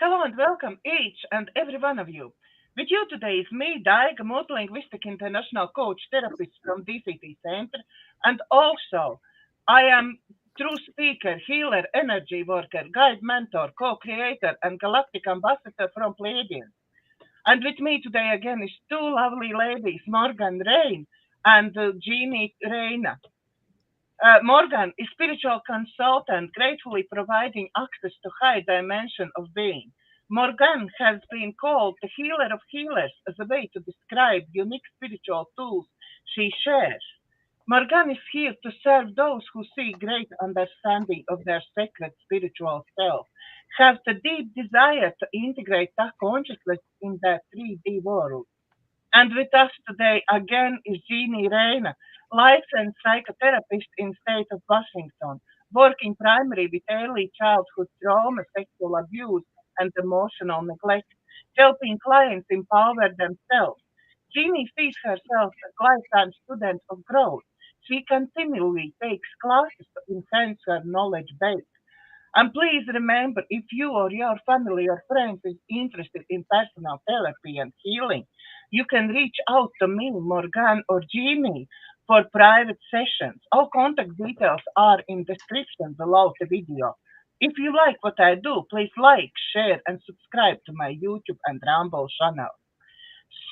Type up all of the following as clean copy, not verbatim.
Hello and welcome each and every one of you. With you today is me, Daiga, multilinguistic international coach therapist from DCTcentre, and also I am true speaker, healer, energy worker, guide mentor, co-creator, and galactic ambassador from Pleiadians. And with me today again is two lovely ladies, Morganne Rayne and Jeannie Rayne. Morgan is spiritual consultant, gratefully providing access to high dimension of being. Morgan has been called the healer of healers as a way to describe unique spiritual tools she shares. Morgan is here to serve those who see great understanding of their sacred spiritual self, have the deep desire to integrate that consciousness in their 3D world. And with us today again is Jeannie Rayne, licensed psychotherapist in state of Washington, working primarily with early childhood trauma, sexual abuse, and emotional neglect, helping clients empower themselves. Jeannie sees herself as a lifetime student of growth. She continually takes classes to enhance her knowledge base. And please remember, if you or your family or friends is interested in personal therapy and healing, you can reach out to me, Morgan or Jeannie, for private sessions. All contact details are in description below the video. If you like what I do, please like, share, and subscribe to my YouTube and Rumble channel.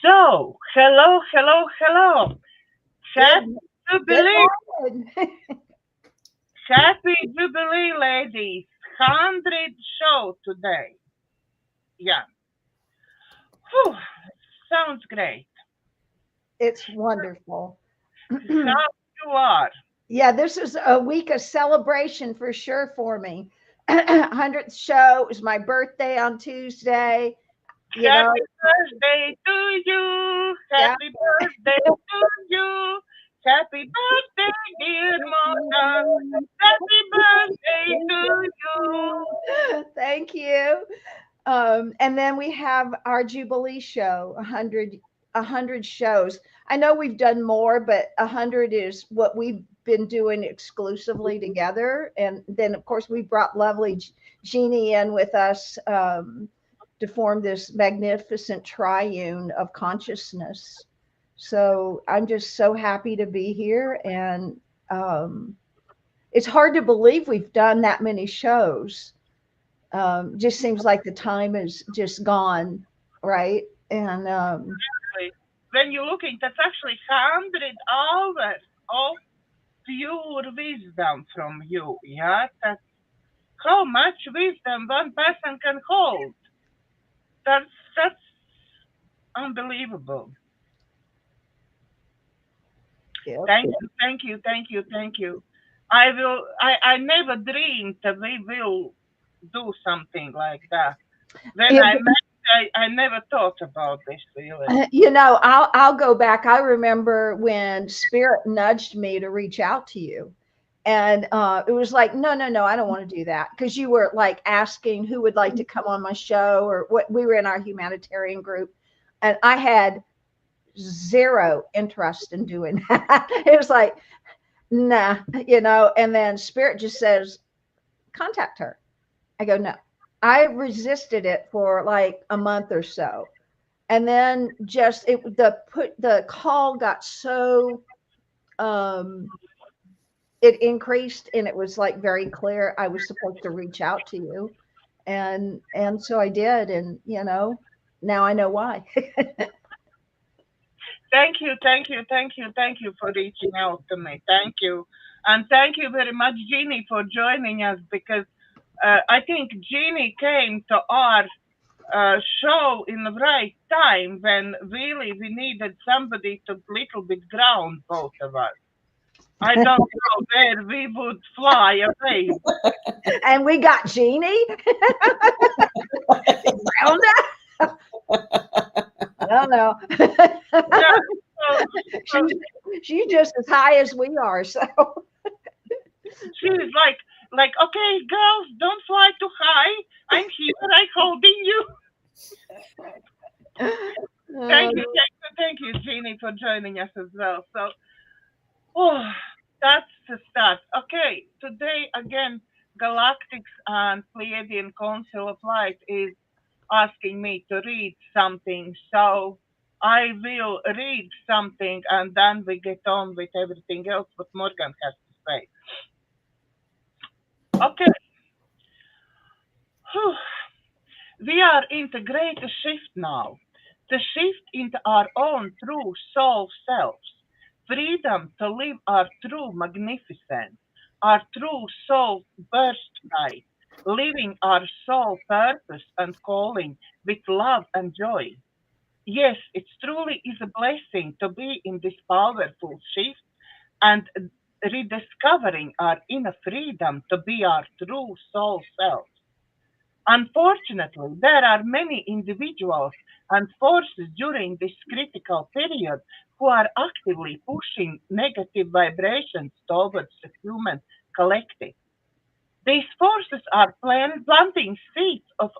So, hello, hello, hello. Happy Good, good Jubilee, morning. happy Jubilee, ladies. 100 show today. Yeah. Whew, sounds great. It's wonderful. How you are? Yeah, this is a week of celebration for sure for me. 100th show is my birthday on Tuesday. You know, Happy birthday to you. yeah. Happy birthday to you. Happy birthday, dear Morgan. Happy birthday to you. Thank you. And then we have our Jubilee show, 100 shows. I know we've done more, but 100 is what we've been doing exclusively together. And then, of course, we brought lovely Jeannie in with us to form this magnificent triune of consciousness. So I'm just so happy to be here. And it's hard to believe we've done that many shows. Just seems like the time is just gone, right? And When you're looking, that's actually 100 hours of pure wisdom from you. Yeah, that's how much wisdom one person can hold. That's unbelievable. yep. Thank you, thank you, thank you, thank you. I never dreamed that we will do something like that. When It, I met, I never thought about this really. I'll go back. I remember when Spirit nudged me to reach out to you, and it was like, no, no, no, I don't want to do that because you were like asking who would like to come on my show or what. We were in our humanitarian group, and I had zero interest in doing that. It was like, nah, And then Spirit just says, contact her. I go, no. I resisted it for like a month or so. And then just the call got so um it increased and it was like very clear I was supposed to reach out to you. And so I did, and now I know why. Thank you, thank you, thank you, thank you for reaching out to me. Thank you. And thank you very much, Jeannie, for joining us because I think Jeannie came to our show in the right time when really we needed somebody to little bit ground both of us. I don't know where we would fly away. And we got Jeannie around us. I don't know. Yeah, so, so she's she's just as high as we are, so she's like, okay, girls, don't fly too high. I'm here, I'm holding you. uh, Thank you, Jeannie, for joining us as well. So, oh, that's the start. Okay, today again, Galactics and Pleiadian Council of Light is asking me to read something. So I will read something and then we get on with everything else what Morgan has to say. Okay. Whew. We are in the great shift now. The shift into our own true soul selves. Freedom to live our true magnificence, our true soul birthright, living our soul purpose and calling with love and joy. Yes, it truly is a blessing to be in this powerful shift and rediscovering our inner freedom to be our true soul self. Unfortunately, there are many individuals and forces during this critical period who are actively pushing negative vibrations towards the human collective. These forces are planting seeds of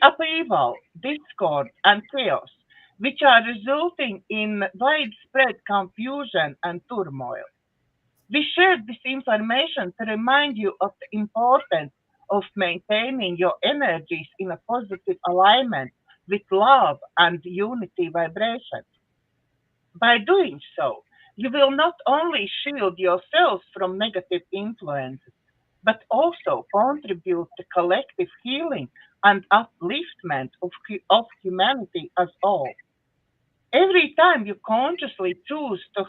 upheaval, discord, and chaos, which are resulting in widespread confusion and turmoil. We shared this information to remind you of the importance of maintaining your energies in a positive alignment with love and unity vibration. By doing so, you will not only shield yourselves from negative influences, but also contribute to collective healing and upliftment of humanity as all. Every time you consciously choose the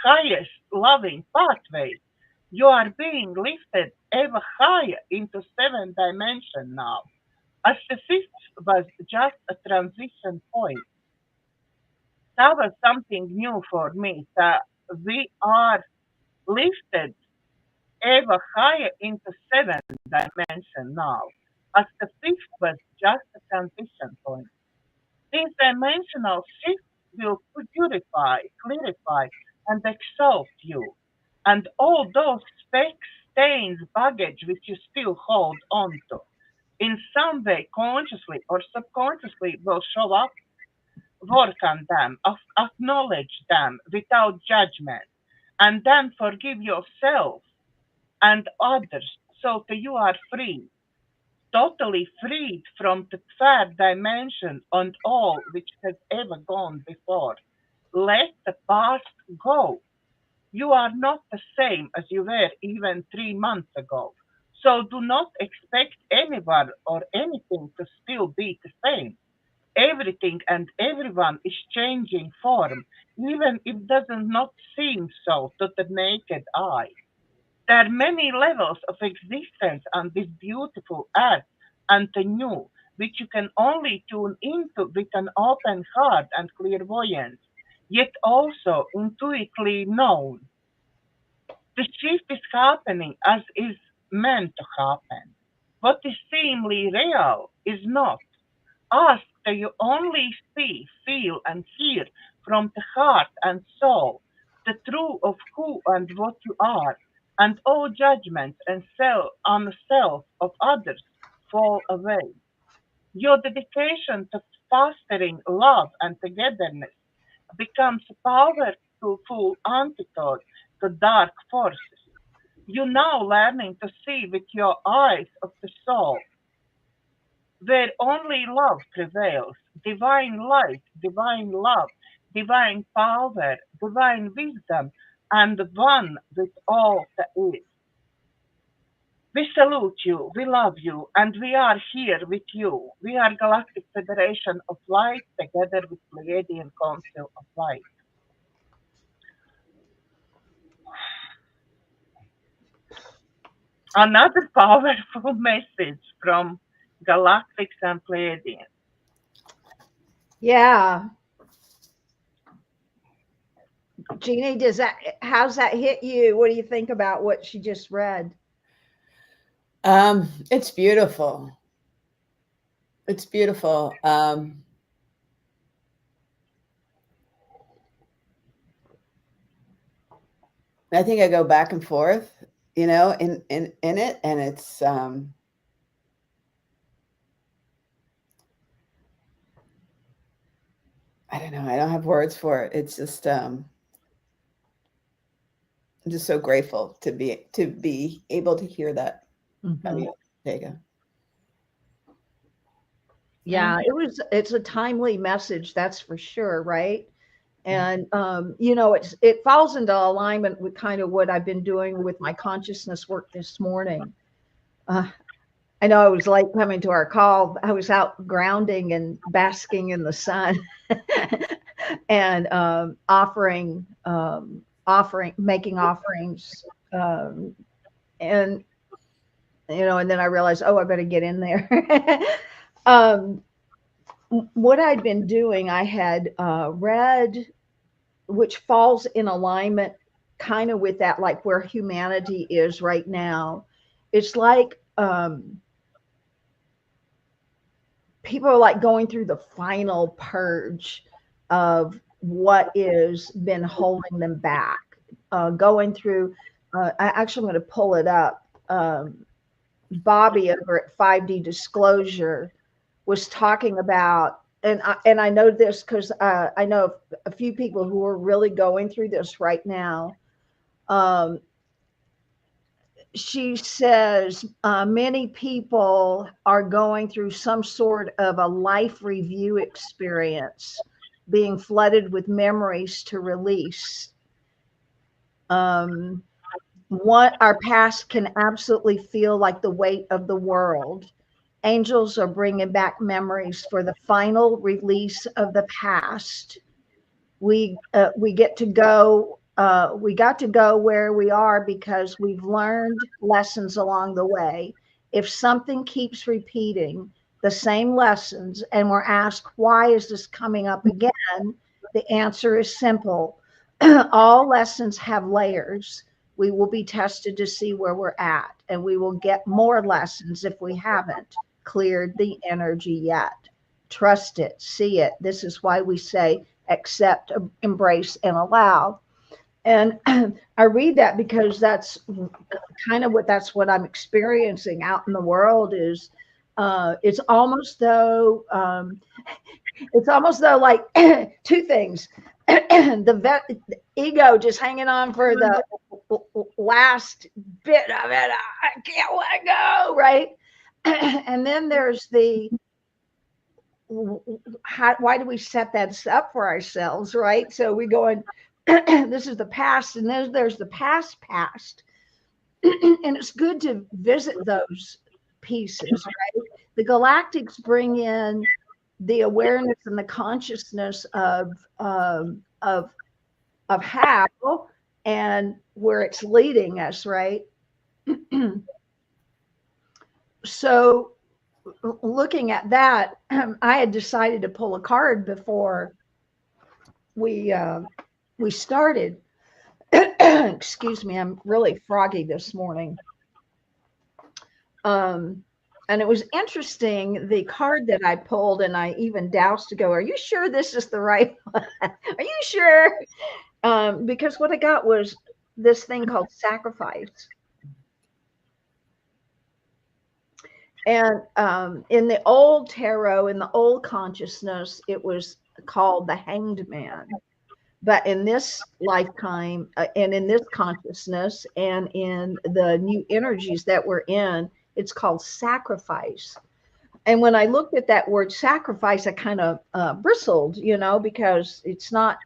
highest loving pathway, you are being lifted ever higher into seventh dimension now, as the fifth was just a transition point. That was something new for me, that we are lifted ever higher into seventh dimension now, as the fifth was just a transition point. This dimensional shift will purify, clarify, and exalt you. And all those specks, stains, baggage which you still hold on to, in some way, consciously or subconsciously, will show up, work on them, acknowledge them without judgment, and then forgive yourself and others so that you are free, totally freed from the third dimension and all which has ever gone before. Let the past go. You are not the same as you were even 3 months ago. So do not expect anyone or anything to still be the same. Everything and everyone is changing form, even if it does not seem so to the naked eye. There are many levels of existence on this beautiful earth and the new, which you can only tune into with an open heart and clairvoyance, yet also intuitively known. The shift is happening as is meant to happen. What is seemingly real is not. Ask that you only see, feel, and hear from the heart and soul the truth of who and what you are, and all judgments and self on the self of others fall away. Your dedication to fostering love and togetherness becomes a powerful antidote to dark forces. You now learning to see with your eyes of the soul where only love prevails, divine light, divine love, divine power, divine wisdom, and one with all that is. We salute you, we love you, and we are here with you. We are Galactic Federation of Light together with Pleiadian Council of Light. Another powerful message from Galactics and Pleiadians. Yeah. Jeannie, how's that hit you? What do you think about what she just read? It's beautiful. It's beautiful. I think I go back and forth, in it, and it's I don't know. I don't have words for it. It's just I'm just so grateful to be able to hear that. Mm-hmm. There you go. Yeah, it's a timely message, that's for sure, right? And you know, it falls into alignment with kind of what I've been doing with my consciousness work this morning. Uh, I know I was late coming to our call. I was out grounding and basking in the sun and making offerings. And, you know, and then I realized, oh, I better get in there. um, what I'd been doing, I had read, which falls in alignment kind of with that, like where humanity is right now. It's like people are like going through the final purge of what is been holding them back. Going through, I'm going to pull it up. Bobby over at 5D Disclosure was talking about, and I know this because I know a few people who are really going through this right now. She says many people are going through some sort of a life review experience, being flooded with memories to release. What our past can absolutely feel like the weight of the world. Angels are bringing back memories for the final release of the past. We get to go. We got to go where we are because we've learned lessons along the way. If something keeps repeating the same lessons and we're asked, why is this coming up again? The answer is simple. All lessons have layers. We will be tested to see where we're at, and we will get more lessons if we haven't cleared the energy yet. Trust it, see it. This is why we say accept, embrace, and allow. And I read that because that's kind of what I'm experiencing out in the world. Is it's almost though like two things. The ego just hanging on for the last bit of it. I can't let go, right? And then there's the why do we set that up for ourselves, right? So we go and this is the past, and there's the past, and it's good to visit those pieces, right? The galactics bring in the awareness and the consciousness of how and where it's leading us, right? So looking at that, I had decided to pull a card before we started. Excuse me, I'm really froggy this morning. And it was interesting, the card that I pulled, and I even doused to go, are you sure this is the right one? Are you sure? Because what I got was this thing called sacrifice. And in the old tarot, in the old consciousness, it was called the Hanged Man. But in this lifetime, and in this consciousness, and in the new energies that we're in, it's called sacrifice. And when I looked at that word sacrifice, I kind of bristled, you know, because it's not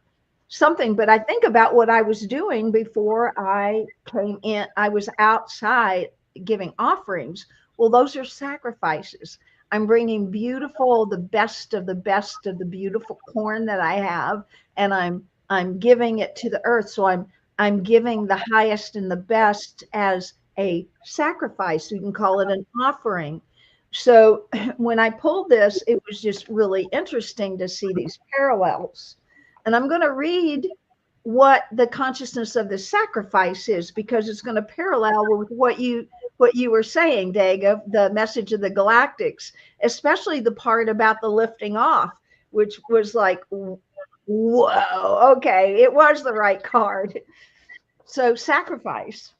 something, but I think about what I was doing before I came in. I was outside giving offerings. Well, those are sacrifices. I'm bringing the best of the best of the beautiful corn that I have, and I'm giving it to the earth. So I'm giving the highest and the best as a sacrifice. You can call it an offering. So when I pulled this, it was just really interesting to see these parallels. And I'm going to read what the consciousness of the sacrifice is, because it's going to parallel with what you were saying, Daga, the message of the galactics, especially the part about the lifting off, which was like, whoa, okay, it was the right card. So sacrifice.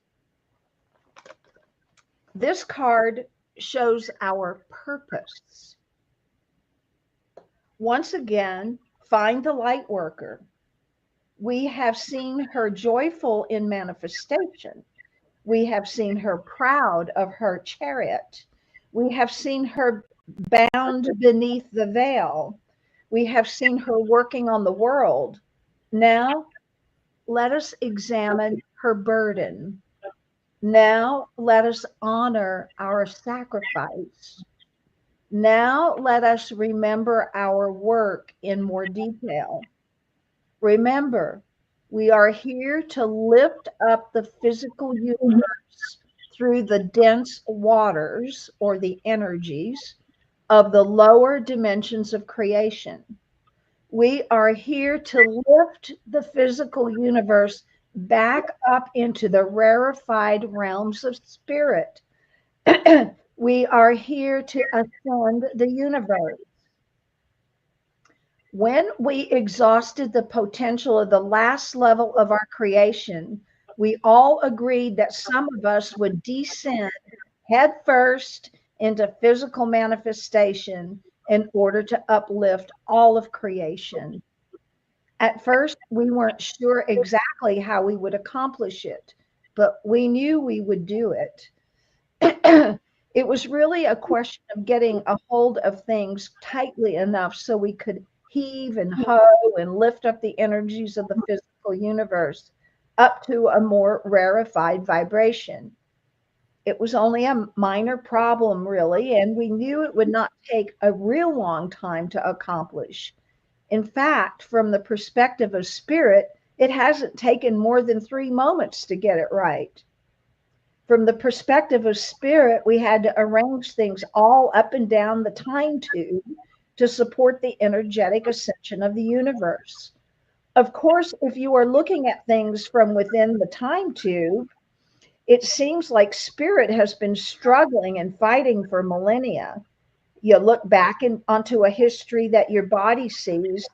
This card shows our purpose. Once again, find the light worker. We have seen her joyful in manifestation. We have seen her proud of her chariot. We have seen her bound beneath the veil. We have seen her working on the world. Now, let us examine her burden. Now, let us honor our sacrifice. Now, let us remember our work in more detail. Remember, we are here to lift up the physical universe through the dense waters or the energies of the lower dimensions of creation. We are here to lift the physical universe back up into the rarefied realms of spirit. We are here to ascend the universe. When we exhausted the potential of the last level of our creation, we all agreed that some of us would descend headfirst into physical manifestation in order to uplift all of creation. At first, we weren't sure exactly how we would accomplish it, but we knew we would do it. It was really a question of getting a hold of things tightly enough so we could heave and hoe and lift up the energies of the physical universe up to a more rarefied vibration. It was only a minor problem, really, and we knew it would not take a real long time to accomplish. In fact, from the perspective of spirit, it hasn't taken more than 3 moments to get it right. From the perspective of spirit, we had to arrange things all up and down the time tube to support the energetic ascension of the universe. Of course, if you are looking at things from within the time tube, it seems like spirit has been struggling and fighting for millennia. You look back onto a history that your body sees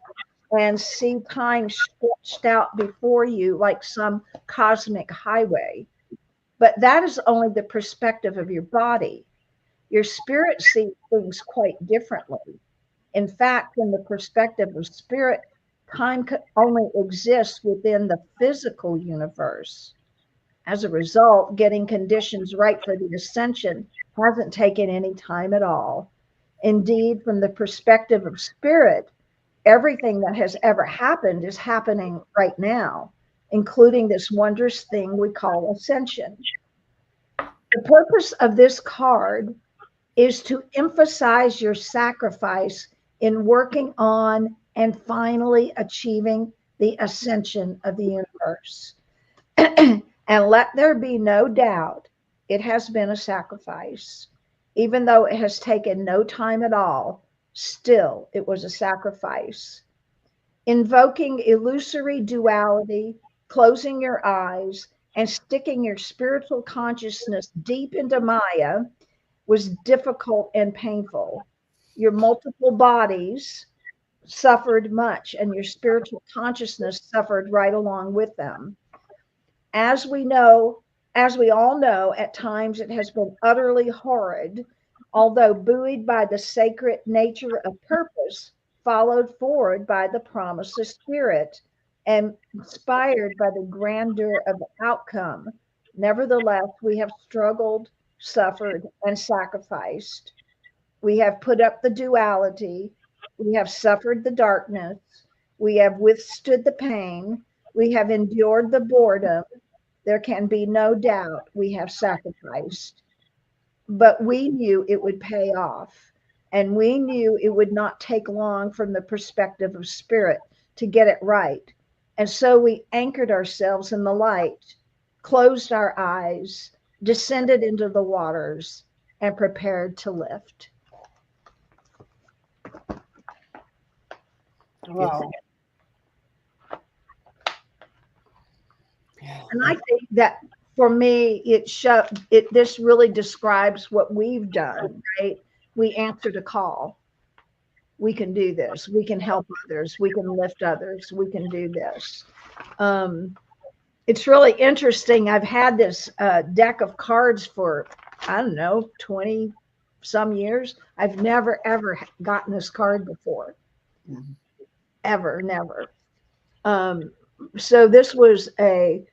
and see time stretched out before you like some cosmic highway. But that is only the perspective of your body. Your spirit sees things quite differently. In fact, from the perspective of spirit, time only exists within the physical universe. As a result, getting conditions right for the ascension hasn't taken any time at all. Indeed, from the perspective of spirit, everything that has ever happened is happening right now, including this wondrous thing we call ascension. The purpose of this card is to emphasize your sacrifice in working on and finally achieving the ascension of the universe. And let there be no doubt, it has been a sacrifice. Even though it has taken no time at all, still it was a sacrifice. Invoking illusory duality, closing your eyes, and sticking your spiritual consciousness deep into Maya was difficult and painful. Your multiple bodies suffered much, and your spiritual consciousness suffered right along with them. As we know, as we all know, at times it has been utterly horrid, although buoyed by the sacred nature of purpose, followed forward by the promise of spirit, and inspired by the grandeur of the outcome. Nevertheless, we have struggled, suffered, and sacrificed. We have put up the duality. We have suffered the darkness. We have withstood the pain. We have endured the boredom. There can be no doubt we have sacrificed. But we knew it would pay off. And we knew it would not take long from the perspective of spirit to get it right. And so we anchored ourselves in the light, closed our eyes, descended into the waters, and prepared to lift. Wow. And I think that for me, this really describes what we've done, right? We answered a call. We can do this. We can help others. We can lift others. We can do this. It's really interesting. I've had this deck of cards for, I don't know, 20 some years. I've never, ever gotten this card before. Mm-hmm. Ever, never. So this was I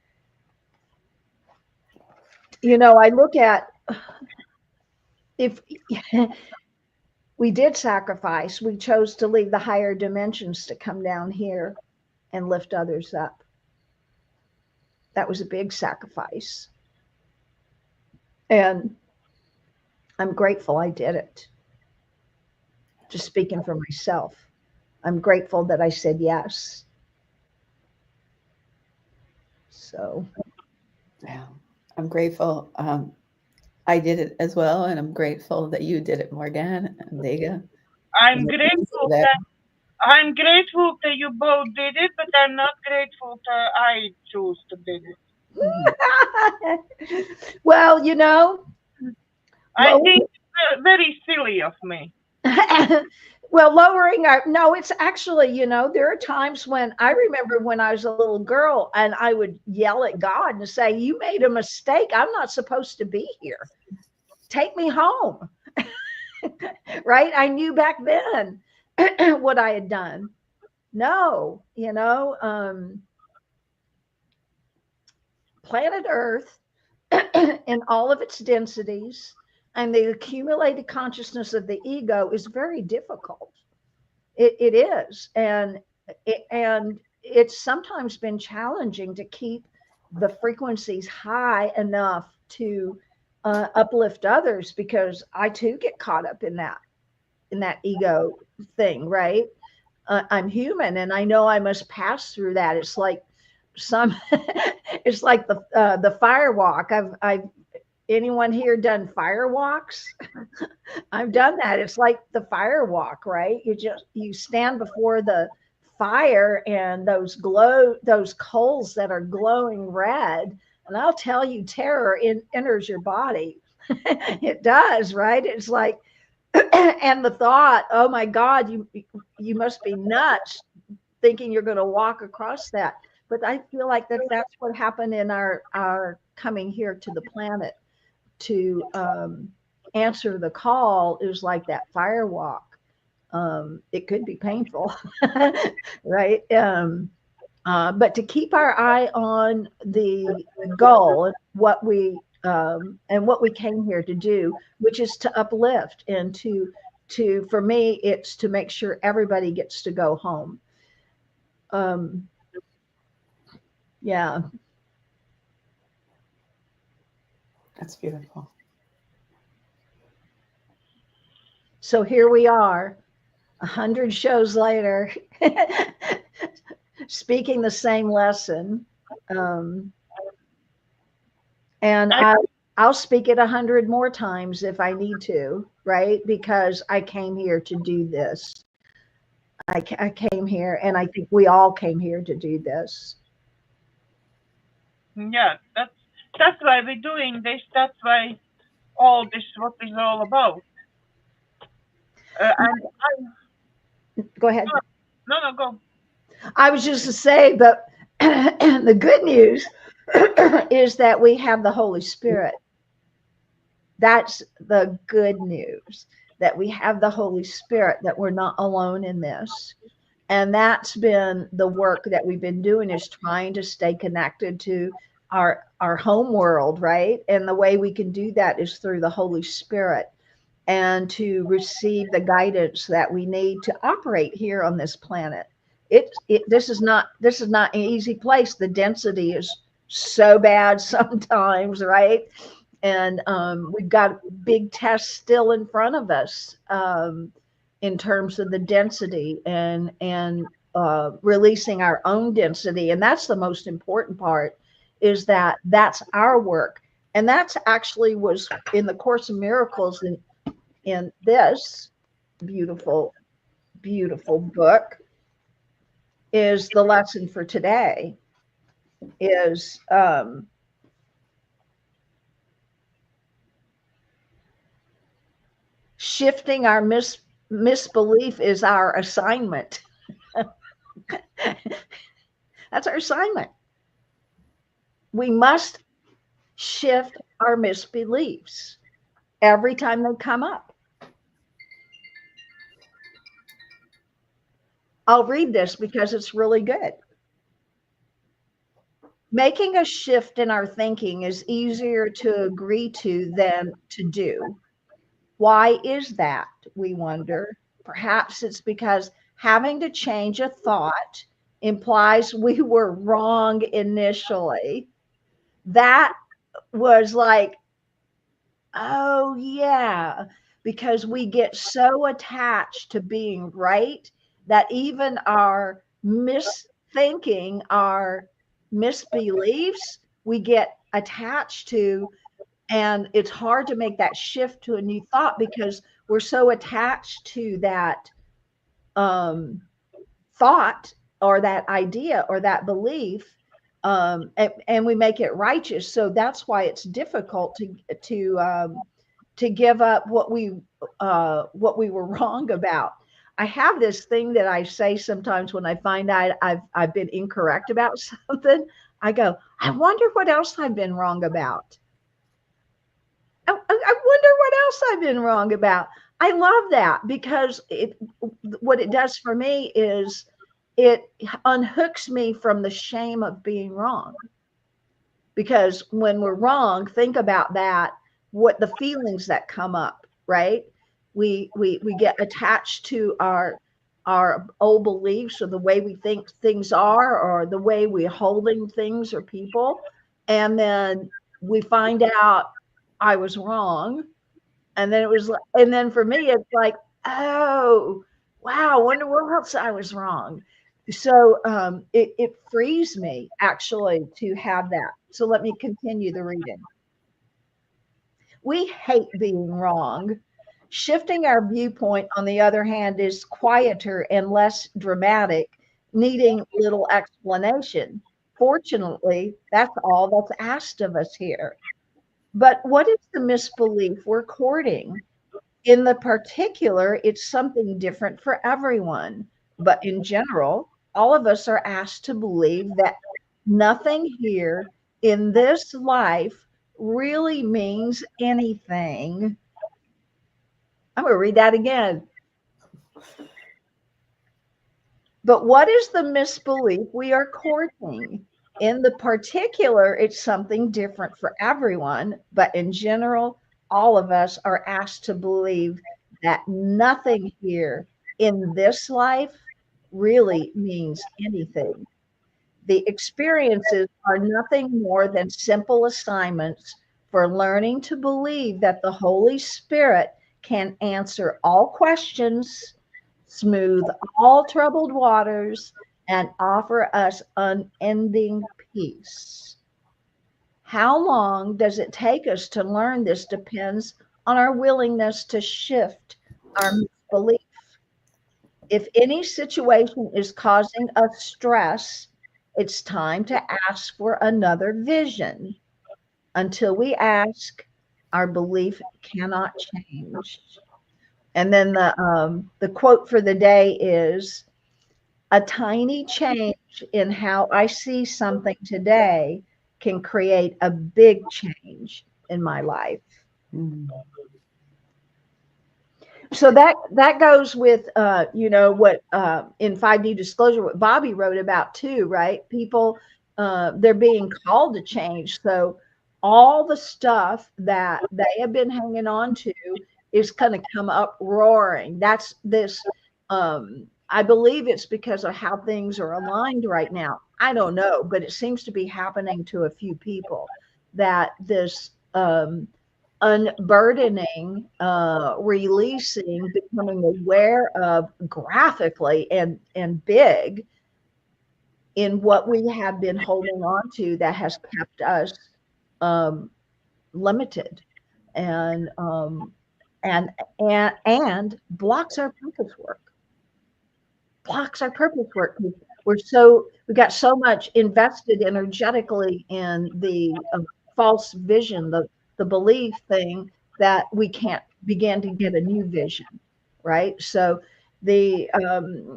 look at if We did sacrifice. We chose to leave the higher dimensions to come down here and lift others up. That was a big sacrifice. And I'm grateful I did it. Just speaking for myself, I'm grateful that I said yes. So, Yeah, I'm grateful. I did it as well, and I'm grateful that you did it, Morganne and Vega. I'm grateful that you both did it, but I'm not grateful that I chose to do it. well, you know, I think it's very silly of me. well, lowering our, no, it's actually, you know, there are times when I remember when I was a little girl and I would yell at God and say, you made a mistake. I'm not supposed to be here. Take me home. Right? I knew back then what I had done. No, you know, planet Earth in all of its densities and the accumulated consciousness of the ego is very difficult. It is, and it's sometimes been challenging to keep the frequencies high enough to uplift others, because I too get caught up in that ego thing, right? I'm human, and I know I must pass through that. It's like it's like the fire walk. I've anyone here done fire walks? I've done that. It's like the fire walk, right? You stand before the fire and those coals that are glowing red, and I'll tell you, terror enters your body. It does, right? It's like, and the thought, oh my God, you must be nuts thinking you're going to walk across that. But I feel like that's what happened in our coming here to the planet to answer the call. Is like that fire walk. It could be painful, right? But to keep our eye on the goal, what we came here to do, which is to uplift and to for me, it's to make sure everybody gets to go home. Yeah. That's beautiful. So here we are, 100 shows later, speaking the same lesson. And I'll speak it 100 more times if I need to, right? Because I came here to do this. I came here, and I think we all came here to do this. Yeah, that's why we're doing this. That's why all this what is all about. Go ahead. No, go. I was just to say, but the good news is that we have the Holy Spirit. That's the good news, that we have the Holy Spirit, that we're not alone in this. And that's been the work that we've been doing, is trying to stay connected to our home world, right? And the way we can do that is through the Holy Spirit, and to receive the guidance that we need to operate here on this planet. This is not an easy place. The density is so bad sometimes, right? And we've got big tests still in front of us in terms of the density and releasing our own density. And that's the most important part, is that's our work. And that's actually was in the Course in Miracles, in this beautiful, beautiful book, is the lesson for today, is shifting our misbelief is our assignment. That's our assignment. We must shift our misbeliefs every time they come up. I'll read this because it's really good. Making a shift in our thinking is easier to agree to than to do. Why is that? We wonder. Perhaps it's because having to change a thought implies we were wrong initially. That was like, oh, yeah, because we get so attached to being right that even our misthinking, our misbeliefs, we get attached to. And it's hard to make that shift to a new thought because we're so attached to that um, thought or that idea or that belief, and we make it righteous. So that's why it's difficult to give up what we were wrong about. I have this thing that I say sometimes when I find out I've been incorrect about something. I go, I wonder what else I've been wrong about. I wonder what else I've been wrong about. I love that because what it does for me is it unhooks me from the shame of being wrong. Because when we're wrong, think about that, what the feelings that come up, right? We get attached to our old beliefs or the way we think things are or the way we're holding things or people. And then we find out I was wrong. And then and then for me, it's like, oh, wow, wonder what else I was wrong. So it frees me actually to have that. So let me continue the reading. We hate being wrong. Shifting our viewpoint, on the other hand, is quieter and less dramatic, needing little explanation. Fortunately, that's all that's asked of us here. But what is the misbelief we're courting? In the particular, it's something different for everyone. But in general, all of us are asked to believe that nothing here in this life really means anything. I'm going to read that again. But what is the misbelief we are courting? In the particular, it's something different for everyone, but in general, all of us are asked to believe that nothing here in this life really means anything. The experiences are nothing more than simple assignments for learning to believe that the Holy Spirit can answer all questions, smooth all troubled waters, and offer us unending peace. How long does it take us to learn this depends on our willingness to shift our belief. If any situation is causing us stress, it's time to ask for another vision. Until we ask, our belief cannot change. And then the quote for the day is, a tiny change in how I see something today can create a big change in my life. Mm. So that goes with what in 5D disclosure, what Bobby wrote about too, right? People they're being called to change. So all the stuff that they have been hanging on to is going to come up roaring. That's this. I believe it's because of how things are aligned right now. I don't know, but it seems to be happening to a few people that this unburdening, releasing, becoming aware of graphically and big in what we have been holding on to that has kept us um, limited and and blocks our purpose work. Blocks our purpose work. We got so much invested energetically in the false vision, the belief thing, that we can't begin to get a new vision, right? So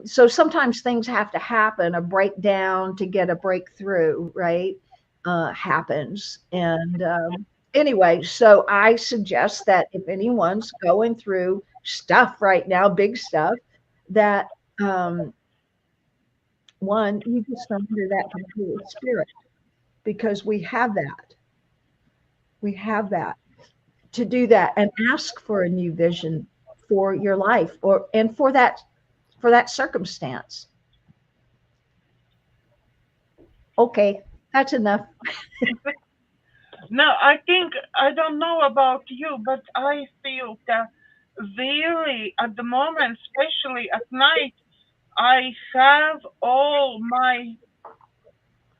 so sometimes things have to happen, a breakdown to get a breakthrough, right? Happens. And anyway, so I suggest that if anyone's going through stuff right now, big stuff, that um, one, you just surrender that to the Holy Spirit because we have that. We have that. to do that and ask for a new vision for your life and for that circumstance. Okay, that's enough. No, I think, I don't know about you, but I feel that really at the moment, especially at night, I have all my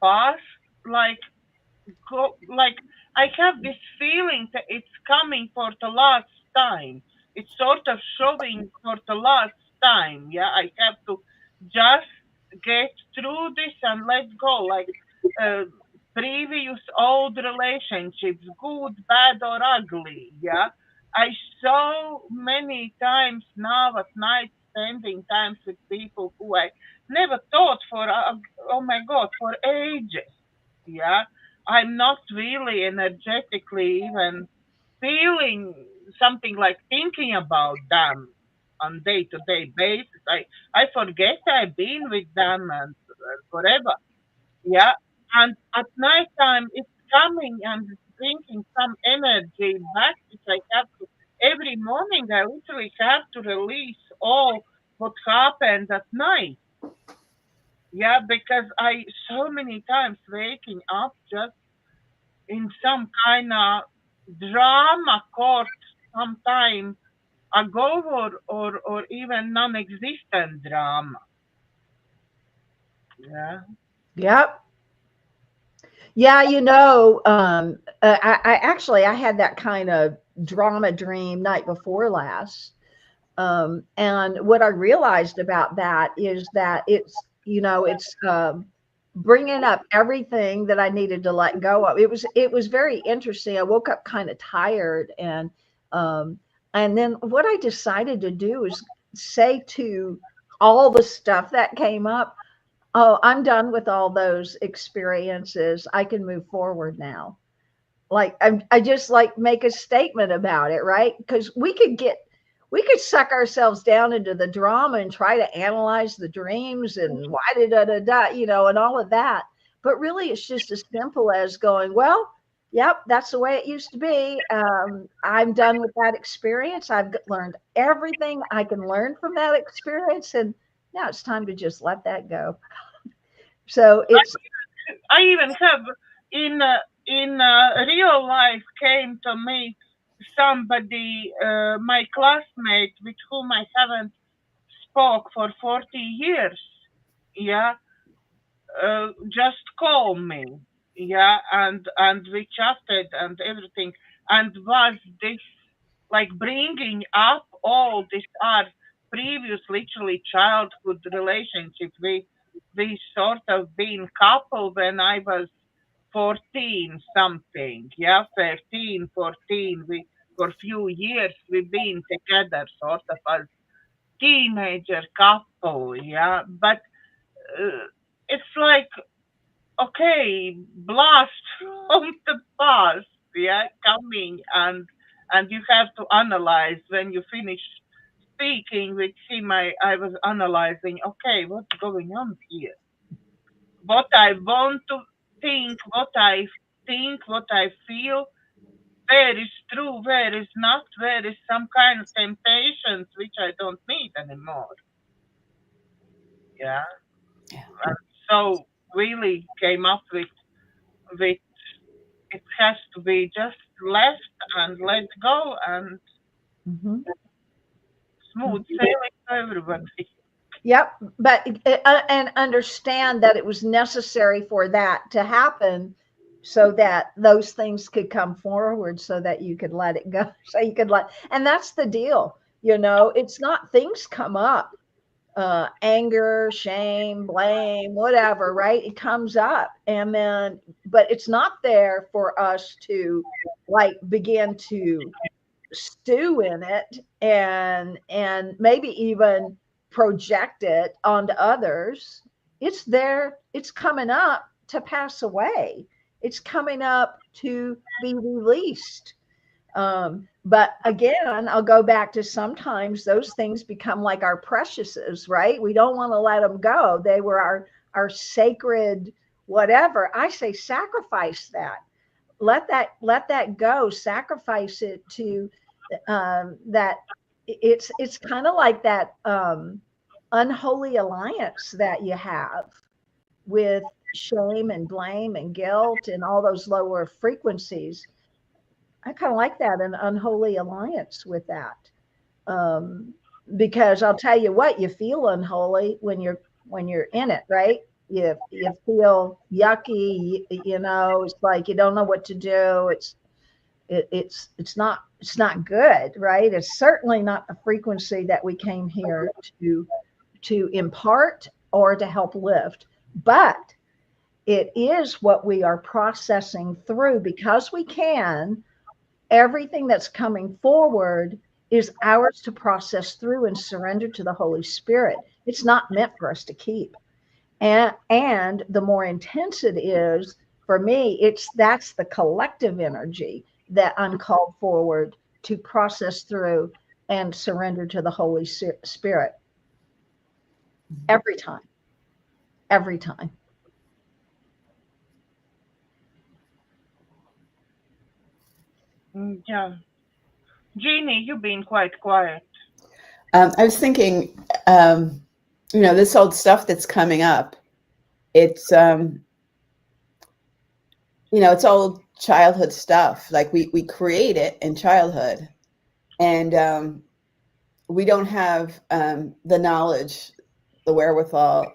past, like, like, I have this feeling that it's coming for the last time. It's sort of showing for the last time. Yeah, I have to just get through this and let go. Like, uh, previous old relationships, good, bad, or ugly. Yeah, I so many times now at night spending times with people who I never thought for. Oh my God, for ages. Yeah, I'm not really energetically even feeling something like thinking about them on day-to-day basis. I forget I've been with them and forever. Yeah. And at night time, it's coming and it's bringing some energy back, which I have to, every morning, I literally have to release all what happened at night. Yeah, because I so many times waking up just in some kind of drama court some time ago, or even non-existent drama. Yeah. Yep. Yeah, I actually I had that kind of drama dream night before last. And what I realized about that is that it's bringing up everything that I needed to let go of. It was very interesting. I woke up kind of tired, um, and then what I decided to do is say to all the stuff that came up, "Oh, I'm done with all those experiences. I can move forward now." Like I just like make a statement about it, right? Because we could suck ourselves down into the drama and try to analyze the dreams and why did and all of that. But really, it's just as simple as going, well, yep, that's the way it used to be. I'm done with that experience. I've learned everything I can learn from that experience, and now it's time to just let that go. So it's I even have in real life came to me somebody, my classmate with whom I haven't spoke for 40 years. Yeah, just call me. Yeah, and we chatted and everything, and was this like bringing up all this our previous literally childhood relationship. We sort of been couple when I was 14 something. Yeah, 13, 14. We for a few years we've been together sort of as teenager couple. Yeah, but uh, it's like, okay, blast from the past, yeah, coming, and you have to analyze when you finish speaking with him. I was analyzing, okay, what's going on here? What I want to think, what I feel, where is true, where is not, where is some kind of temptations which I don't need anymore. Yeah. Yeah. And so really came up with it has to be just left and let go and Mhm. smooth sailing for everybody. Yep, but and understand that it was necessary for that to happen so that those things could come forward so that you could let it go. So you could and that's the deal. It's not things come up, anger, shame, blame, whatever, right? It comes up, and then, but it's not there for us to like begin to stew in it and maybe even project it onto others. It's there, it's coming up to pass away, it's coming up to be released. But again, I'll go back to sometimes those things become like our preciouses, right? We don't want to let them go. They were our sacred whatever. I say sacrifice that. let that go, sacrifice it to that. It's kind of like that unholy alliance that you have with shame and blame and guilt and all those lower frequencies. I kind of like that, an unholy alliance with that. Because I'll tell you what, you feel unholy when you're in it, right? You feel yucky, it's like you don't know what to do. It's not good, right? It's certainly not the frequency that we came here to impart or to help lift. But it is what we are processing through, because we can. Everything that's coming forward is ours to process through and surrender to the Holy Spirit. It's not meant for us to keep. And the more intense it is, for me, that's the collective energy that I'm called forward to process through and surrender to the Holy Spirit every time. Every time. Yeah. Jeannie, you've been quite quiet. I was thinking, this old stuff that's coming up, it's, it's old childhood stuff. Like we create it in childhood, and we don't have the knowledge, the wherewithal,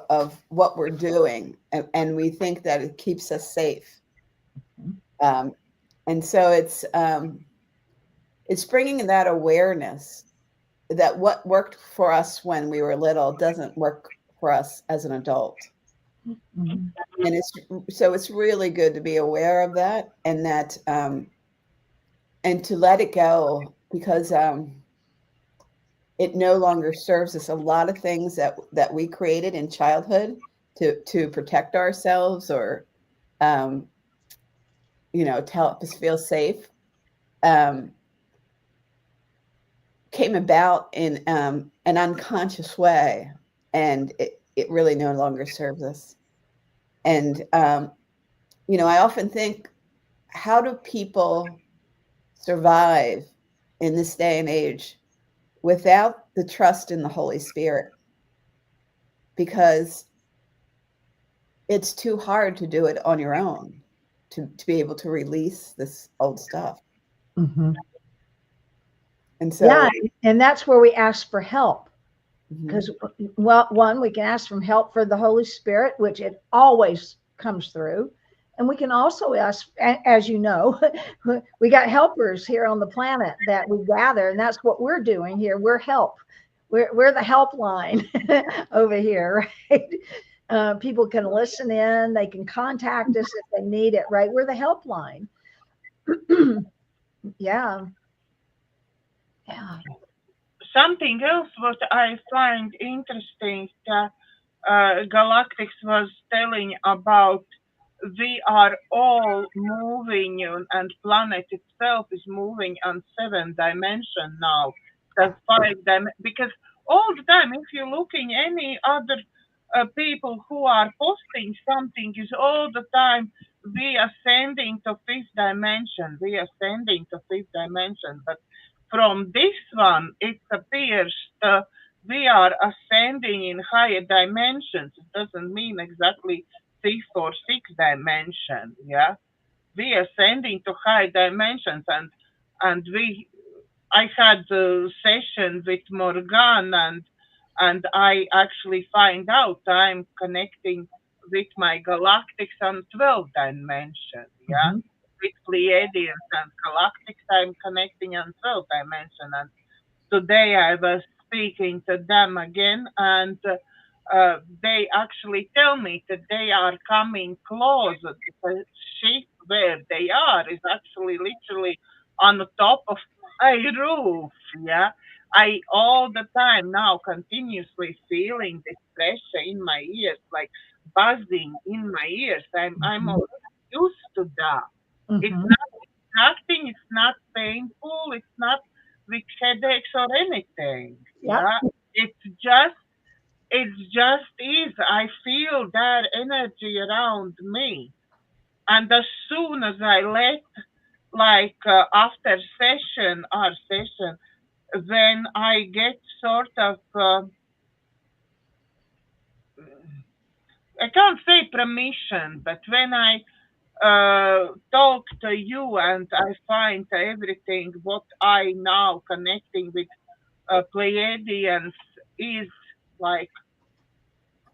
of what we're doing, and we think that it keeps us safe. And so it's bringing that awareness that what worked for us when we were little doesn't work for us as an adult. Mm-hmm. And it's really good to be aware of that, and that and to let it go, because it no longer serves us. A lot of things that we created in childhood to protect ourselves, or to help us feel safe, came about in an unconscious way, and it really no longer serves us. And I often think, how do people survive in this day and age without the trust in the Holy Spirit? Because it's too hard to do it on your own, to be able to release this old stuff. Mm-hmm. And so, yeah, and that's where we ask for help. Because, well, one, we can ask for help for the Holy Spirit, which it always comes through. And we can also ask, as you know, we got helpers here on the planet that we gather, and that's what we're doing here. We're help. We're the helpline over here, right? People can listen in. They can contact us if they need it, right? We're the helpline. Yeah. Yeah. Something else what I find interesting that Galactics was telling about, we are all moving, and planet itself is moving on 7 dimension now. That's 5 dimension, because all the time, if you're looking any other people who are posting something, is all the time we are ascending to 5th dimension, we are ascending to 5th dimension. But from this one, it appears we are ascending in higher dimensions. It doesn't mean exactly 5th or 6th dimension. Yeah, we are ascending to high dimensions, and I had a session with Morganne, and I actually find out I'm connecting with my galactics on 12th dimension. Yeah. Mm-hmm. With Pleiadians and galactics, I'm connecting on 12th dimension. And today I was speaking to them again, and they actually tell me that they are coming closer. The ship where they are is actually literally on the top of my roof. Yeah, I all the time now continuously feeling this pressure in my ears, like buzzing in my ears. I'm already used to that. Mm-hmm. It's not distracting. It's not painful. It's not with headaches or anything. Yeah, it's just is. I feel that energy around me, And as soon as I let, like after session or session, when I get sort of, I can't say permission, but when I talk to you and I find everything what I now connecting with Pleiadians is like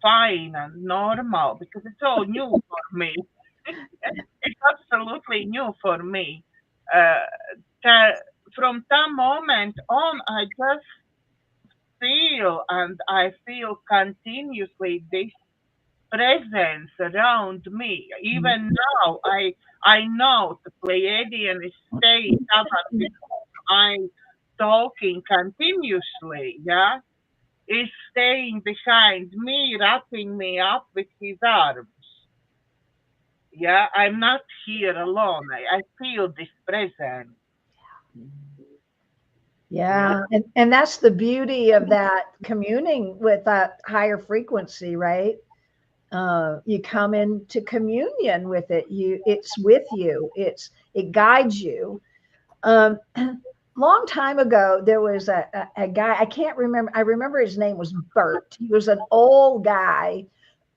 fine and normal because it's all new for me. It's absolutely new for me. Uh, from that moment on, I just feel and I feel continuously this presence around me. Even now, I know the Pleiadian is staying covered with I talking continuously, yeah, is staying behind me, wrapping me up with his arms. Yeah, I'm not here alone. I feel this presence. Yeah, and that's the beauty of that communing with that higher frequency, right? You come into communion with it. It's with you. It guides you. Long time ago, there was a guy. I can't remember. I remember his name was Bert. He was an old guy.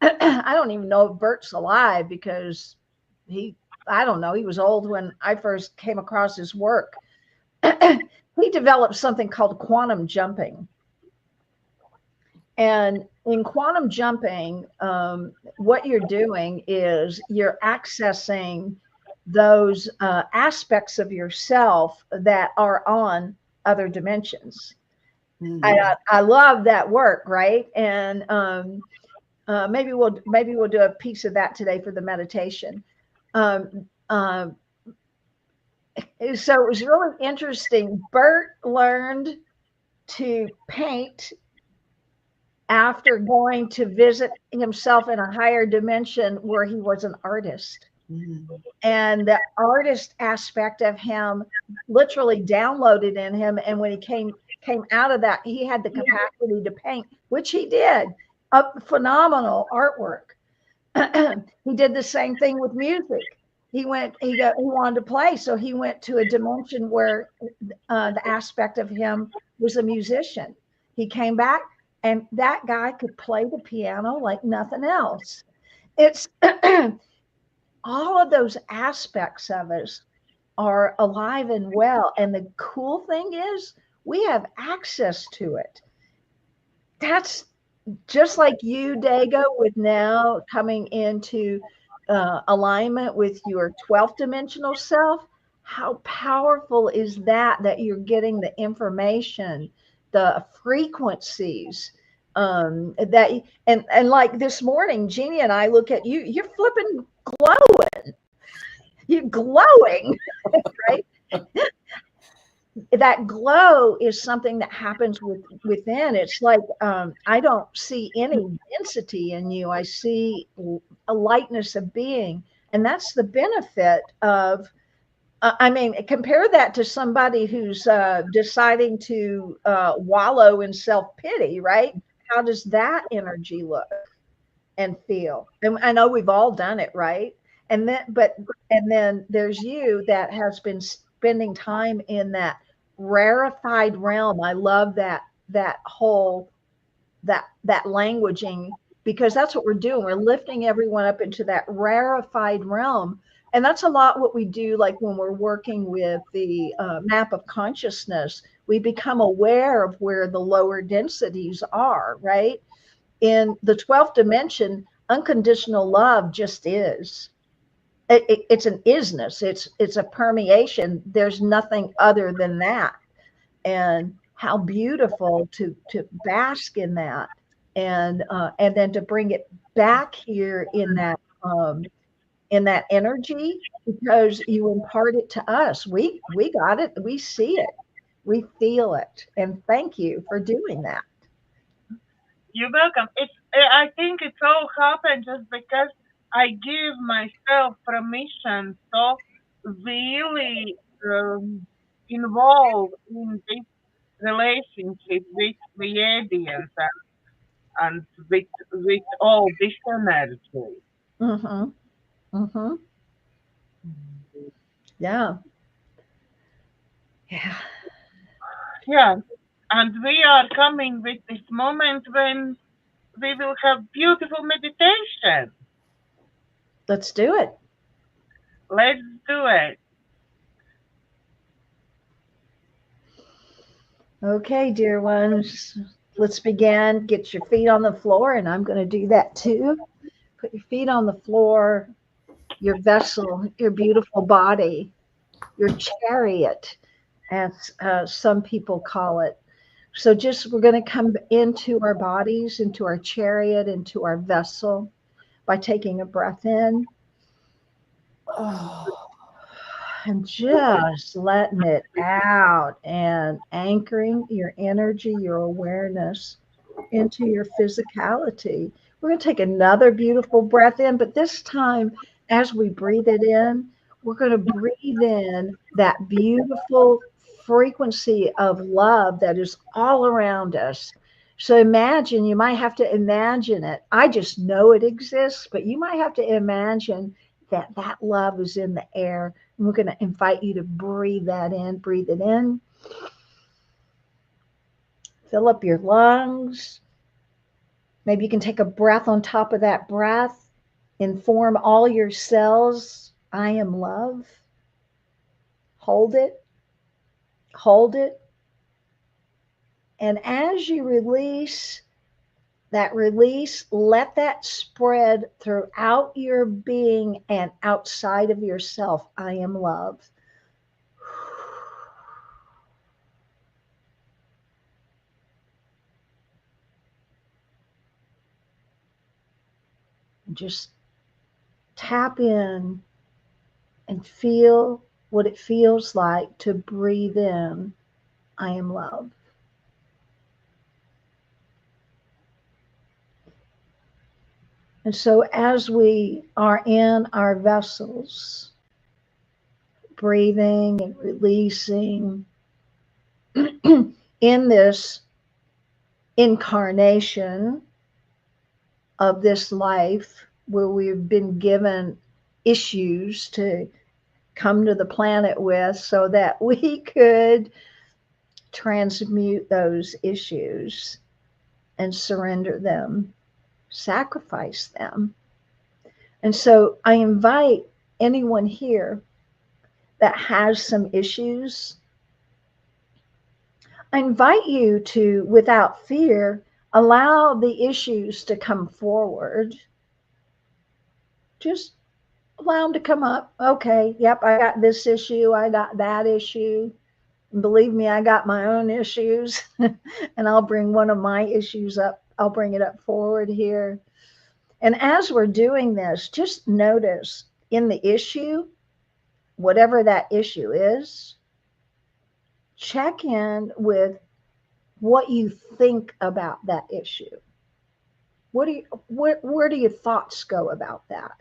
I don't even know if Bert's alive because he. I don't know. He was old when I first came across his work. He developed something called quantum jumping. And in quantum jumping, what you're doing is you're accessing those aspects of yourself that are on other dimensions. I love that work, right? And maybe we'll do a piece of that today for the meditation. So it was really interesting. Bert learned to paint after going to visit himself in a higher dimension where he was an artist. And the artist aspect of him literally downloaded in him. And when he came out of that, he had the capacity to paint, which he did. A phenomenal artwork. He did the same thing with music. He wanted to play, so he went to a dimension where the aspect of him was a musician. He came back, and that guy could play the piano like nothing else. It's all of those aspects of us are alive and well. And the cool thing is we have access to it. That's just like you, Dago, with now coming into alignment with your 12th dimensional self. How powerful is that you're getting the information, the frequencies that and like this morning, Jeannie and I look at you, you're flipping glowing. You're glowing, right? That glow is something that happens within. It's like I don't see any density in you. I see a lightness of being, and that's the benefit of. I mean, compare that to somebody who's deciding to wallow in self-pity, right? How does that energy look and feel? And I know we've all done it, right? And then there's you that has been spending time in that rarefied realm. I love that whole that languaging, because that's what we're doing. We're lifting everyone up into that rarefied realm. And that's a lot what we do, like when we're working with the map of consciousness, we become aware of where the lower densities are, right? In the 12th dimension, unconditional love just is. It's an isness. It's a permeation. There's nothing other than that. And how beautiful to bask in that, and then to bring it back here in that energy, because you impart it to us. We got it. We see it. We feel it. And thank you for doing that. You're welcome. I think it's all happened just because I give myself permission to really involve in this relationship with the audience and with all this energy. Mm-hmm. Mm-hmm. Yeah. Yeah. Yeah. And we are coming with this moment when we will have beautiful meditation. Let's do it. Let's do it. Okay, dear ones, let's begin. Get your feet on the floor, and I'm going to do that too. Put your feet on the floor, your vessel, your beautiful body, your chariot, as some people call it. So, just we're going to come into our bodies, into our chariot, into our vessel by taking a breath in Oh, and just letting it out and anchoring your energy, your awareness into your physicality. We're going to take another beautiful breath in, but this time, as we breathe it in, we're going to breathe in that beautiful frequency of love that is all around us. So imagine, you might have to imagine it. I just know it exists, but you might have to imagine that that love is in the air. And we're going to invite you to breathe that in, breathe it in, fill up your lungs. Maybe you can take a breath on top of that breath, inform all your cells, I am love. Hold it, hold it. And as you release, let that spread throughout your being and outside of yourself. I am love. Just tap in and feel what it feels like to breathe in. I am love. And so, as we are in our vessels, breathing and releasing in this incarnation of this life where we've been given issues to come to the planet with so that we could transmute those issues and surrender them, sacrifice them. And so I invite anyone here that has some issues, I invite you to, without fear, allow the issues to come forward. Just allow them to come up. Okay, yep, I got this issue, I got that issue. And believe me, I got my own issues, and I'll bring one of my issues up. I'll bring it up forward here. And as we're doing this, just notice in the issue, whatever that issue is, check in with what you think about that issue. Where do your thoughts go about that?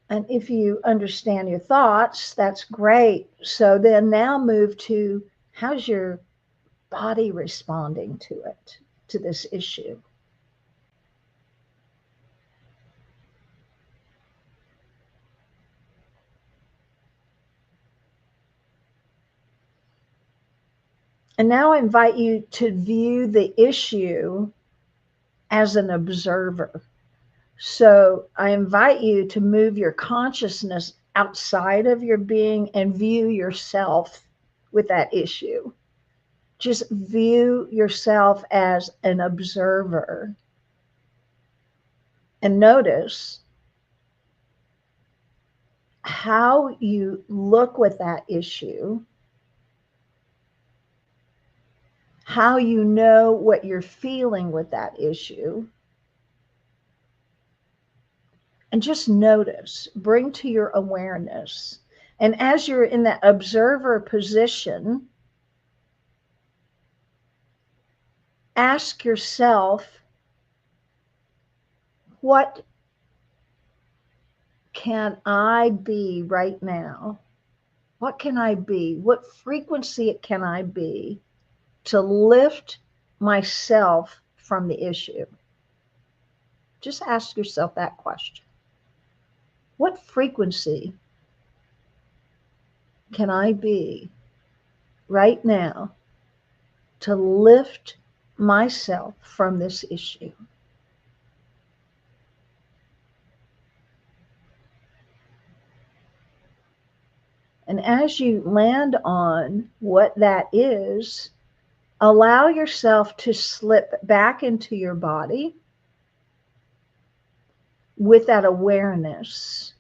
And if you understand your thoughts, that's great. So then now move to how's your body responding to it, to this issue? And now I invite you to view the issue as an observer. So I invite you to move your consciousness outside of your being and view yourself with that issue. Just view yourself as an observer and notice how you look with that issue, how you know what you're feeling with that issue. And just notice, bring to your awareness. And as you're in that observer position, ask yourself, what can I be right now? What can I be? What frequency can I be to lift myself from the issue? Just ask yourself that question. What frequency can I be right now to lift myself from this issue? And as you land on what that is, allow yourself to slip back into your body with that awareness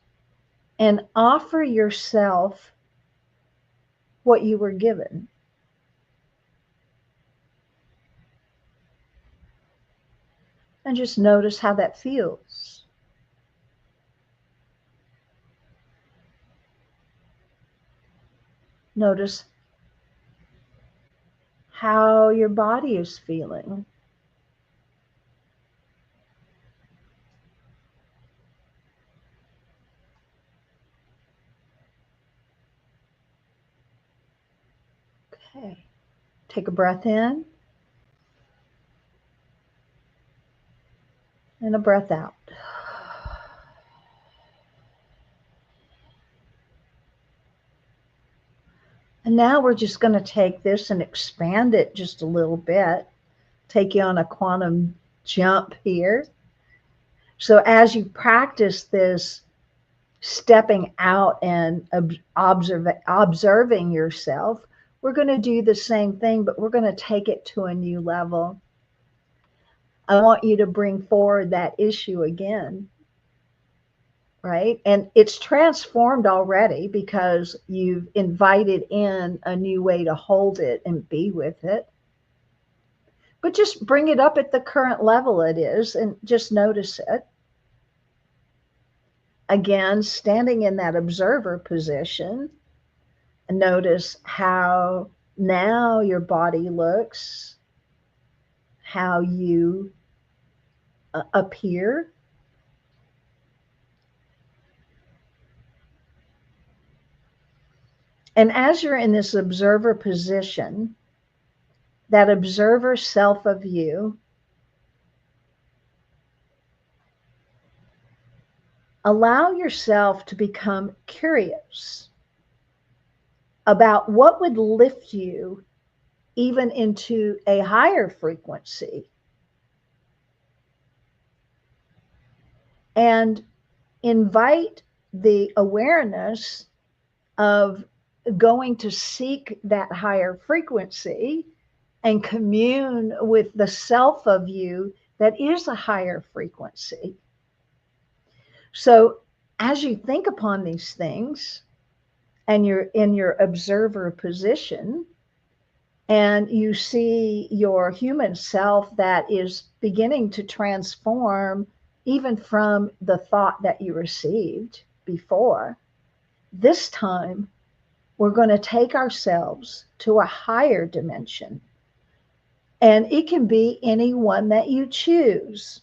and offer yourself what you were given. And just notice how that feels. Notice how your body is feeling. Okay. Take a breath in and a breath out. And now we're just going to take this and expand it just a little bit. Take you on a quantum jump here. So as you practice this stepping out and observing yourself, we're going to do the same thing, but we're going to take it to a new level. I want you to bring forward that issue again, right? And it's transformed already because you've invited in a new way to hold it and be with it. But just bring it up at the current level it is and just notice it. Again, standing in that observer position, notice how now your body looks, how you appear. And as you're in this observer position, that observer self of you, allow yourself to become curious about what would lift you even into a higher frequency. And invite the awareness of going to seek that higher frequency and commune with the self of you that is a higher frequency. So as you think upon these things and you're in your observer position and you see your human self that is beginning to transform even from the thought that you received before, this time we're going to take ourselves to a higher dimension. And it can be any one that you choose.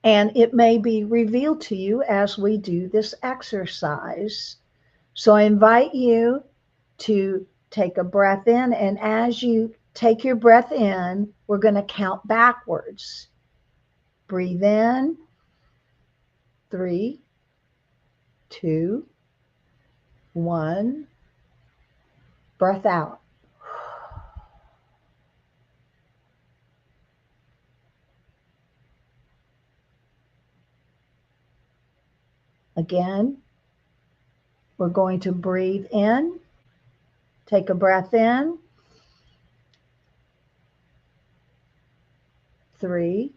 And it may be revealed to you as we do this exercise. So I invite you to take a breath in. And as you take your breath in, we're going to count backwards. Breathe in. 3, 2, 1. Breath out. Again, we're going to breathe in. Take a breath in. 3,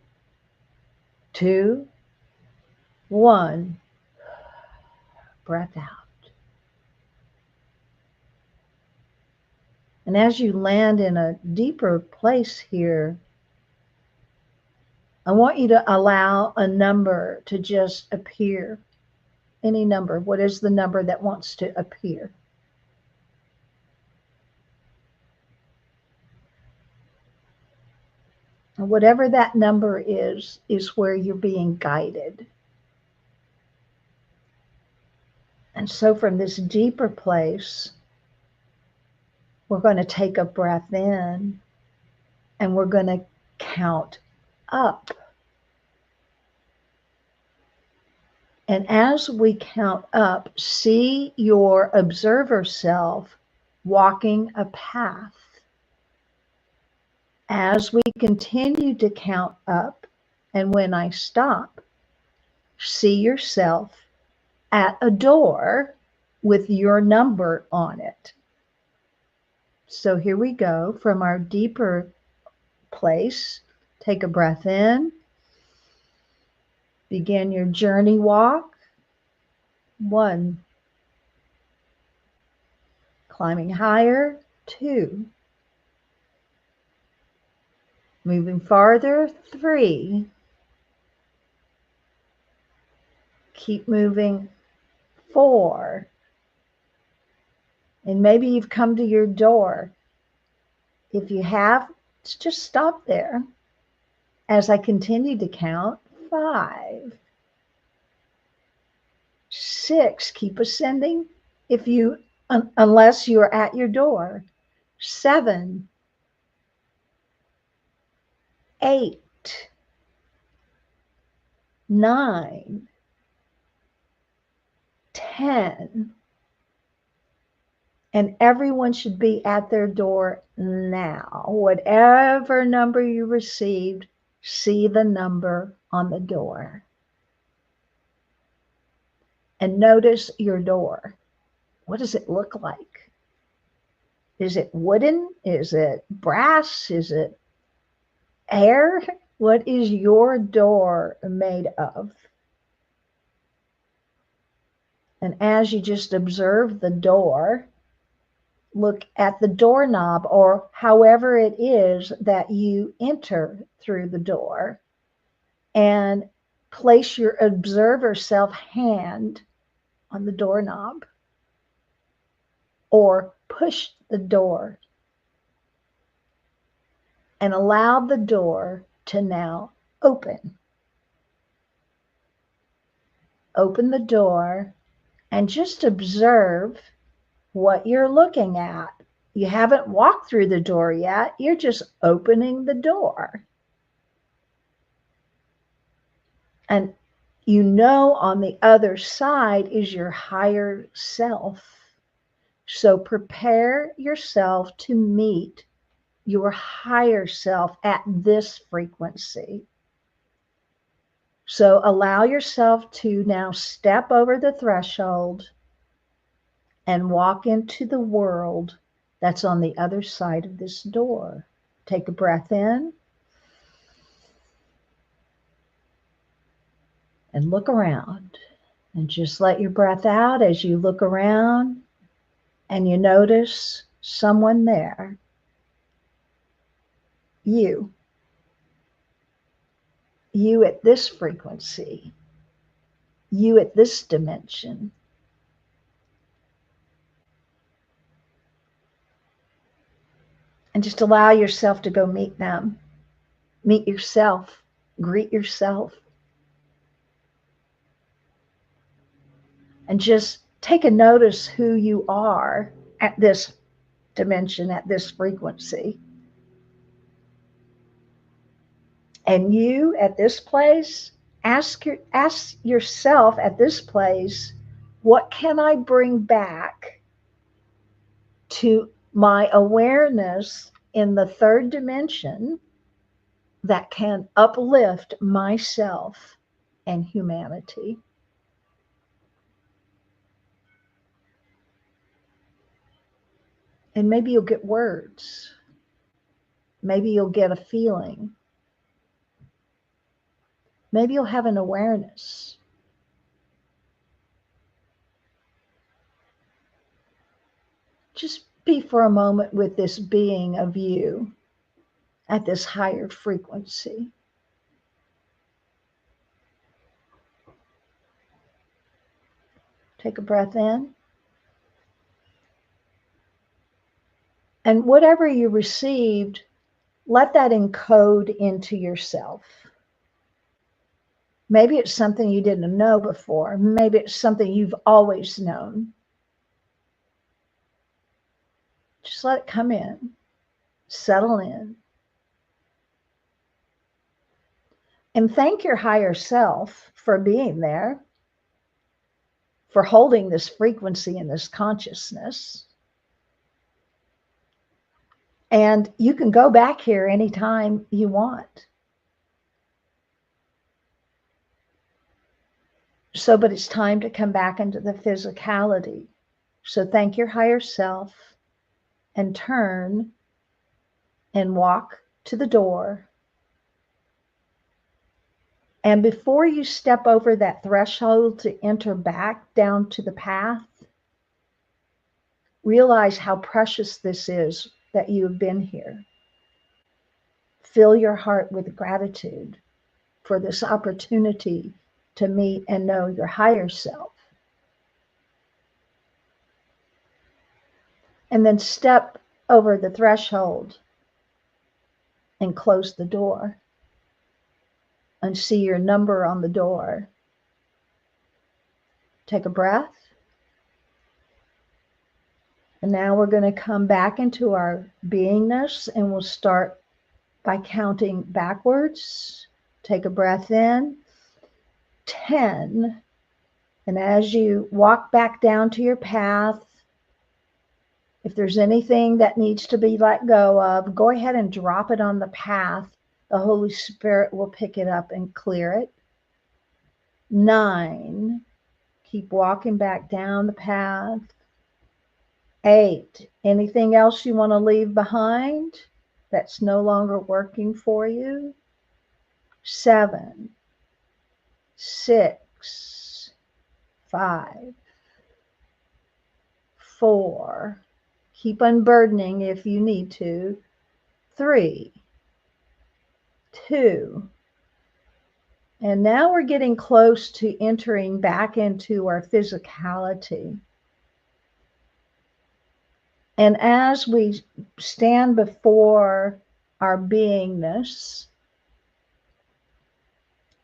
2, 1. Breath out. And as you land in a deeper place here, I want you to allow a number to just appear. Any number. What is the number that wants to appear? And whatever that number is where you're being guided. And so from this deeper place, we're going to take a breath in and we're going to count up. And as we count up, see your observer self walking a path. As we continue to count up, and when I stop, see yourself at a door with your number on it. So here we go from our deeper place. Take a breath in. Begin your journey walk. 1. Climbing higher. 2. Moving farther. 3. Keep moving. 4. And maybe you've come to your door. If you have, just stop there. As I continue to count, 5. 6, keep ascending unless you're at your door. 7, 8, 9, 10. And everyone should be at their door now. Whatever number you received, see the number on the door. And notice your door. What does it look like? Is it wooden? Is it brass? Is it air? What is your door made of? And as you just observe the door, look at the doorknob or however it is that you enter through the door, and place your observer self hand on the doorknob or push the door and allow the door to now open. Open the door and just observe what you're looking at. You haven't walked through the door yet. You're just opening the door. And you know on the other side is your higher self. So prepare yourself to meet your higher self at this frequency. So allow yourself to now step over the threshold and walk into the world that's on the other side of this door. Take a breath in and look around, and just let your breath out as you look around and you notice someone there. You at this frequency, you at this dimension. And just allow yourself to go meet them. Meet yourself. Greet yourself. And just take a notice who you are at this dimension, at this frequency. And you at this place, ask yourself at this place, what can I bring back to my awareness in the third dimension that can uplift myself and humanity? And maybe you'll get words. Maybe you'll get a feeling. Maybe you'll have an awareness. Just be for a moment with this being of you at this higher frequency. Take a breath in. And whatever you received, let that encode into yourself. Maybe it's something you didn't know before. Maybe it's something you've always known. Just let it come in, settle in. And thank your higher self for being there, for holding this frequency and this consciousness. And you can go back here anytime you want. So, but it's time to come back into the physicality. So thank your higher self and turn and walk to the door. And before you step over that threshold to enter back down to the path, realize how precious this is that you have been here. Fill your heart with gratitude for this opportunity to meet and know your higher self. And then step over the threshold and close the door and see your number on the door. Take a breath. And now we're going to come back into our beingness, and we'll start by counting backwards. Take a breath in. 10. And as you walk back down to your path, if there's anything that needs to be let go of, go ahead and drop it on the path. The Holy Spirit will pick it up and clear it. 9. Keep walking back down the path. 8. Anything else you want to leave behind that's no longer working for you? 7. 6. 5. 4. Keep unburdening if you need to. 3. 2. And now we're getting close to entering back into our physicality. And as we stand before our beingness,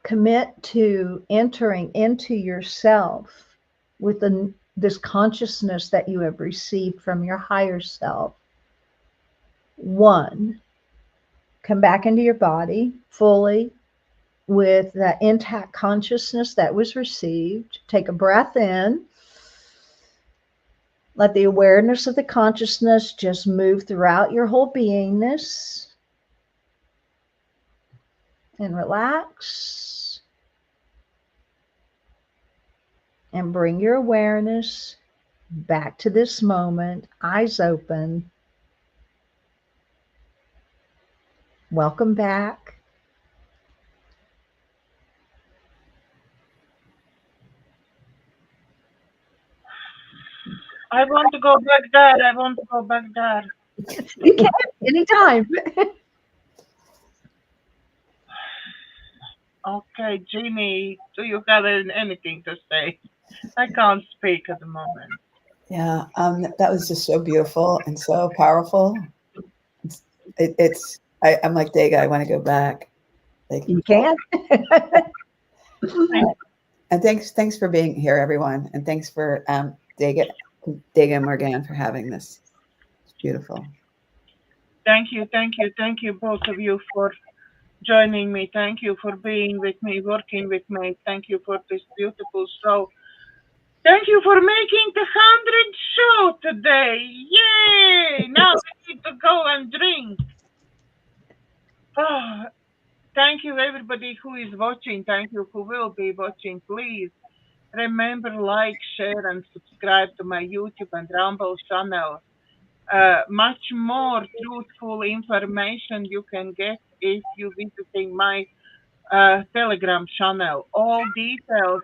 commit to entering into yourself with this consciousness that you have received from your higher self. 1, come back into your body fully with that intact consciousness that was received. Take a breath in. Let the awareness of the consciousness just move throughout your whole beingness. And relax. And bring your awareness back to this moment, eyes open. Welcome back. I want to go back there. I want to go back there. You can anytime. Okay, Jeannie, do you have anything to say? I can't speak at the moment. Yeah, that was just so beautiful and so powerful. I'm like Dega, I want to go back. You can. And thanks for being here, everyone. And thanks for Dega and Morganne for having this. It's beautiful. Thank you, both of you, for joining me. Thank you for being with me, working with me. Thank you for this beautiful show. Thank you for making the 100th show today. Yay! Now we need to go and drink. Oh, thank you, everybody who is watching. Thank you who will be watching. Please remember, like, share, and subscribe to my YouTube and Rumble channel. Much more truthful information you can get if you visiting my Telegram channel. All details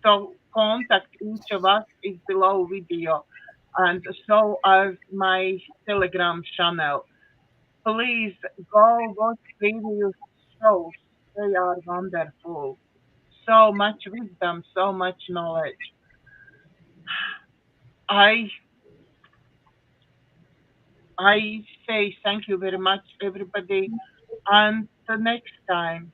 to contact each of us is below video, and so as my Telegram channel. Please go watch previous shows. They are wonderful. So much wisdom, so much knowledge. I say thank you very much, everybody. And the next time.